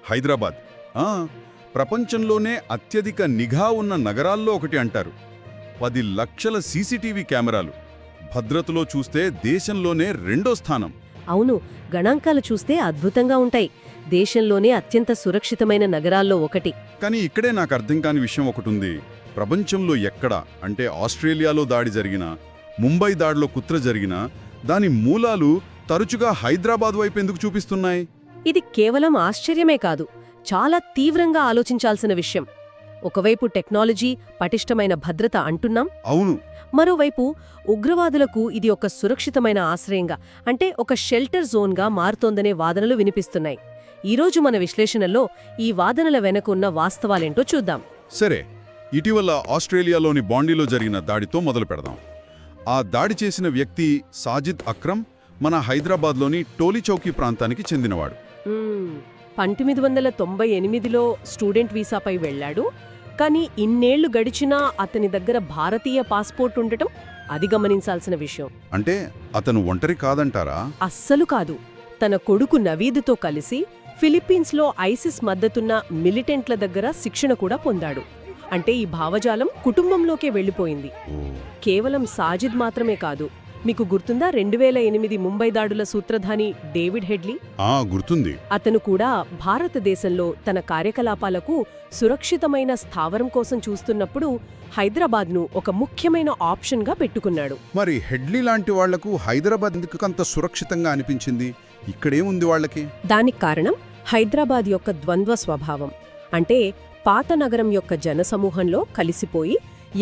హైదరాబాద్ ఆ, ప్రపంచంలోనే అత్యధిక నిఘా ఉన్న నగరాల్లో ఒకటి అంటారు. 10 లక్షల సీసీటీవీ కెమెరాలు. భద్రతలో చూస్తే దేశంలోనే రెండో స్థానం. అవును, గణాంకాలు చూస్తే అద్భుతంగా ఉంటాయి. దేశంలోనే అత్యంత సురక్షితమైన నగరాల్లో ఒకటి. కానీ ఇక్కడే నాకు అర్థం కాని విషయం ఒకటుంది. ప్రపంచంలో ఎక్కడ అంటే ఆస్ట్రేలియాలో దాడి జరిగినా, ముంబై దాడిలో కుట్ర జరిగినా దాని మూలాలు తరచుగా హైదరాబాద్ వైపు ఎందుకు చూపిస్తున్నాయి? ఇది కేవలం ఆశ్చర్యమే కాదు, చాలా తీవ్రంగా ఆలోచించాల్సిన విషయం. ఒకవైపు టెక్నాలజీ, పటిష్టమైన భద్రత అంటున్నాం. అవును. మరోవైపు ఉగ్రవాదులకు ఇది ఒక సురక్షితమైన ఆశ్రయంగా, అంటే ఒక షెల్టర్ జోన్గా మారుతోందనే వాదనలు వినిపిస్తున్నాయి. ఈరోజు మన విశ్లేషణలో ఈ వాదనల వెనక ఉన్న వాస్తవాలేంటో చూద్దాం. సరే, ఇటీవల ఆస్ట్రేలియాలోని బాండీలో జరిగిన దాడితో మొదలు పెడదాం. ఆ దాడి చేసిన వ్యక్తి సాజిద్ అక్రమ్ మన హైదరాబాద్లోని టోలీచౌకీ ప్రాంతానికి చెందినవాడు. 1998లో స్టూడెంట్ వీసాపై వెళ్లాడు. కానీ ఇన్నేళ్లు గడిచినా అతని దగ్గర భారతీయ పాస్పోర్ట్ ఉండటం అది గమనించాల్సిన విషయం. అంటే అతను ఒంటరి కాదంటారా? అస్సలు కాదు. తన కొడుకు నవీద్తో కలిసి ఫిలిప్పీన్స్లో ఐసిస్ మద్దతున్న మిలిటెంట్ల దగ్గర శిక్షణ కూడా పొందాడు. అంటే ఈ భావజాలం కుటుంబంలోకే వెళ్లిపోయింది. కేవలం సాజిద్ మాత్రమే కాదు. మీకు గుర్తుందా 2008 ముంబై దాడుల సూత్రధాని డేవిడ్ హెడ్లీ? గుర్తుంది. అతను కూడా భారతదేశంలో తన కార్యకలాపాలకు సురక్షితమైన స్థావరం కోసం చూస్తున్నప్పుడు హైదరాబాద్ను ఒక ముఖ్యమైన ఆప్షన్గా పెట్టుకున్నాడు. మరి హెడ్లీ లాంటి వాళ్లకు హైదరాబాద్ ఎందుకు అంత సురక్షితంగా అనిపించింది? ఇక్కడేముంది వాళ్ళకి? దానికి కారణం హైదరాబాద్ యొక్క ద్వంద్వ స్వభావం. అంటే పాత నగరం యొక్క జనసమూహంలో కలిసిపోయి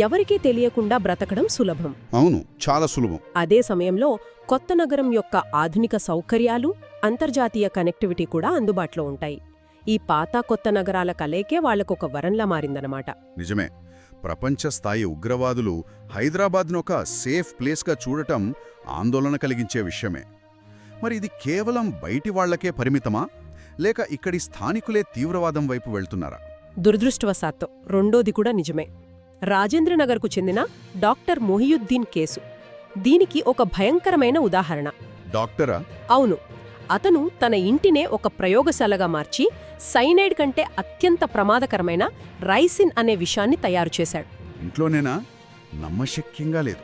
ఎవరికీ తెలియకుండా బ్రతకడం సులభం. అవును, చాలా సులభం. అదే సమయంలో కొత్త నగరం యొక్క ఆధునిక సౌకర్యాలు, అంతర్జాతీయ కనెక్టివిటీ కూడా అందుబాటులో ఉంటాయి. ఈ పాత కొత్త నగరాల కలయికే వాళ్లకొక వరంలా మారిందనమాట. నిజమే. ప్రపంచ స్థాయి ఉగ్రవాదులు హైదరాబాద్ను ఒక సేఫ్ ప్లేస్గా చూడటం ఆందోళన కలిగించే విషయమే. మరి ఇది కేవలం బయటి వాళ్లకే పరిమితమా, లేక ఇక్కడి స్థానికులే తీవ్రవాదం వైపు వెళ్తున్నారా? దురదృష్టవశాత్తు రెండోది కూడా నిజమే. రాజేంద్రనగర్కు చెందిన డాక్టర్ మొహియుద్దీన్ కేసు దీనికి ఒక భయంకరమైన ఉదాహరణ. డాక్టరా? అవును. అతను తన ఇంటినే ఒక ప్రయోగశాలగా మార్చి సైనైడ్ కంటే అత్యంత ప్రమాదకరమైన రైసిన్ అనే విషాన్ని తయారుచేశాడు. ఇంట్లోనేనా? నమ్మశక్యంగా లేదు.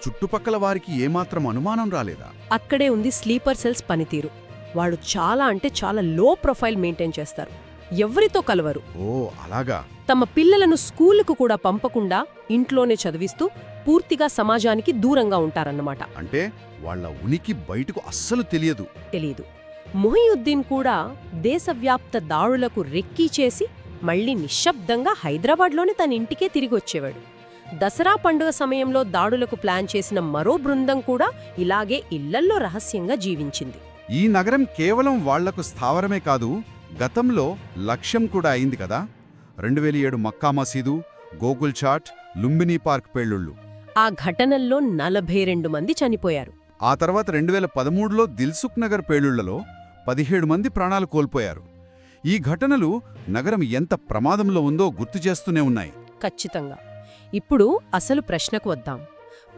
చుట్టుపక్కల వారికి ఏమాత్రం అనుమానం రాలేదా? అక్కడే ఉంది స్లీపర్ సెల్స్ పనితీరు. వాడు చాలా అంటే చాలా లో ప్రొఫైల్ మెయింటైన్ చేస్తారు. ఎవరితో కలవరు. ఓ అలాగా. తమ పిల్లలను స్కూలుకు కూడా పంపకుండా ఇంట్లోనే చదివిస్తూ పూర్తిగా సమాజానికి దూరంగా ఉంటారన్నమాట. అంటే వాళ్ల ఉనికి బయటకు అస్సలు తెలియదు. మొహియుద్దీన్ కూడా దేశవ్యాప్త దాడులకు రెక్కీ చేసి మళ్లీ నిశ్శబ్దంగా హైదరాబాద్లోనే తన ఇంటికే తిరిగొచ్చేవాడు. దసరా పండుగ సమయంలో దాడులకు ప్లాన్ చేసిన మరో బృందం కూడా ఇలాగే ఇళ్లల్లో రహస్యంగా జీవించింది. ఈ నగరం కేవలం వాళ్లకు స్థావరమే కాదు, గతంలో లక్ష్యం కూడా అయింది కదా. 2007 మక్కా మసీదు, గోకుల్ చాట్, లుంబినీ పార్క్ పేలుళ్లు. ఆ ఘటనల్లో 42 మంది చనిపోయారు. ఆ తర్వాత 2013లో దిల్సుఖ్ నగర్ పేలుళ్లలో 17 మంది ప్రాణాలు కోల్పోయారు. ఈ ఘటనలు నగరం ఎంత ప్రమాదంలో ఉందో గుర్తుచేస్తూనే ఉన్నాయి. ఖచ్చితంగా. ఇప్పుడు అసలు ప్రశ్నకు వద్దాం.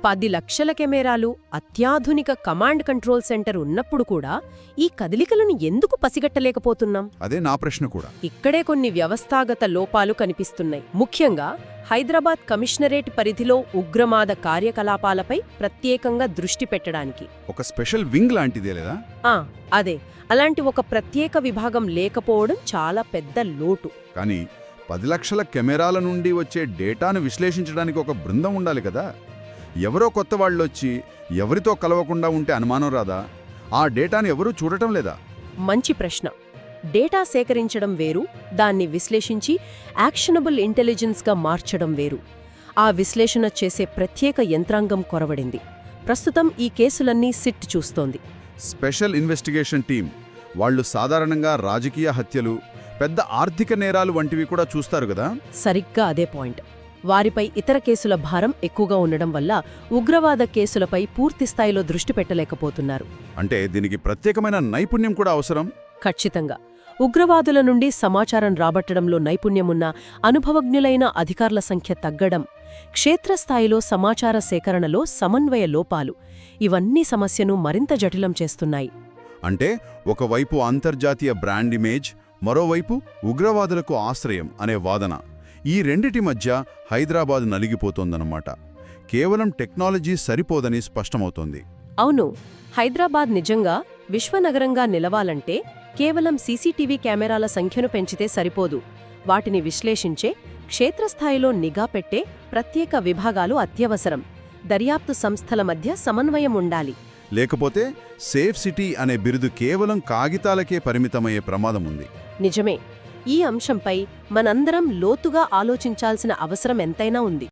10 లక్షల కెమెరాలు, అత్యాధునిక కమాండ్ కంట్రోల్ సెంటర్ ఉన్నప్పుడు కూడా ఈ కదలికలను ఎందుకు పసిగట్టలేకపోతున్నాం? అదే నా ప్రశ్న కూడా. ఇక్కడే కొన్ని వ్యవస్థాగత లోపాలు కనిపిస్తున్నాయి. ముఖ్యంగా హైదరాబాద్ కమిషనరేట్ పరిధిలో ఉగ్రవాద కార్యకలాపాలపై ప్రత్యేకంగా దృష్టి పెట్టడానికి ఒక స్పెషల్ వింగ్ లాంటిదే లేదా? అదే. అలాంటి ఒక ప్రత్యేక విభాగం లేకపోవడం చాలా పెద్ద లోటు. కానీ 10 లక్షల కెమెరాల నుండి వచ్చే డేటాను విశ్లేషించడానికి ఒక బృందం ఉండాలి కదా. ఎవరో కొత్త వాళ్ళొచ్చి ఎవరితో కలవకుండా ఉంటే అనుమానం రాదా? ఆ డేటాను ఎవరూ చూడటం లేదా? మంచి ప్రశ్న. డేటా సేకరించడం వేరు, దాన్ని విశ్లేషించి యాక్షనబుల్ ఇంటెలిజెన్స్గా మార్చడం వేరు. ఆ విశ్లేషణ చేసే ప్రత్యేక యంత్రాంగం కొరవడింది. ప్రస్తుతం ఈ కేసులన్నీ సిట్ చూస్తోంది. స్పెషల్ ఇన్వెస్టిగేషన్ టీం వాళ్ళు సాధారణంగా రాజకీయ హత్యలు, పెద్ద ఆర్థిక నేరాలు వంటివి కూడా చూస్తారు కదా. సరిగ్గా అదే పాయింట్. వారిపై ఇతర కేసుల భారం ఎక్కువగా ఉండడం వల్ల ఉగ్రవాద కేసులపై పూర్తిస్థాయిలో దృష్టి పెట్టలేకపోతున్నారు. అంటే దీనికి ప్రత్యేకమైన నైపుణ్యం కూడా అవసరం. ఖచ్చితంగా. ఉగ్రవాదుల నుండి సమాచారం రాబట్టడంలో నైపుణ్యమున్న అనుభవజ్ఞులైన అధికారుల సంఖ్య తగ్గడం, క్షేత్రస్థాయిలో సమాచార సేకరణలో సమన్వయ లోపాలు, ఇవన్నీ సమస్యను మరింత జటిలం చేస్తున్నాయి. అంటే ఒకవైపు అంతర్జాతీయ బ్రాండ్ ఇమేజ్, మరోవైపు ఉగ్రవాదులకు ఆశ్రయం అనే వాదన. ఈ రెండిటి మధ్య హైదరాబాద్ నలిగిపోతోందన్నమాట. కేవలం టెక్నాలజీ సరిపోదని స్పష్టమవుతోంది. అవును, హైదరాబాద్ నిజంగా విశ్వనగరంగా నిలవాలంటే కేవలం సీసీటీవీ కెమెరాల సంఖ్యను పెంచితే సరిపోదు. వాటిని విశ్లేషించే, క్షేత్రస్థాయిలో నిఘా పెట్టే ప్రత్యేక విభాగాలు అత్యవసరం. దర్యాప్తు సంస్థల మధ్య సమన్వయం ఉండాలి. లేకపోతే సేఫ్ సిటీ అనే బిరుదు కేవలం కాగితాలకే పరిమితమయ్యే ప్రమాదముంది. నిజమే. ఈ అంశంపై మనందరం లోతుగా ఆలోచించాల్సిన అవసరం ఎంతైనా ఉంది.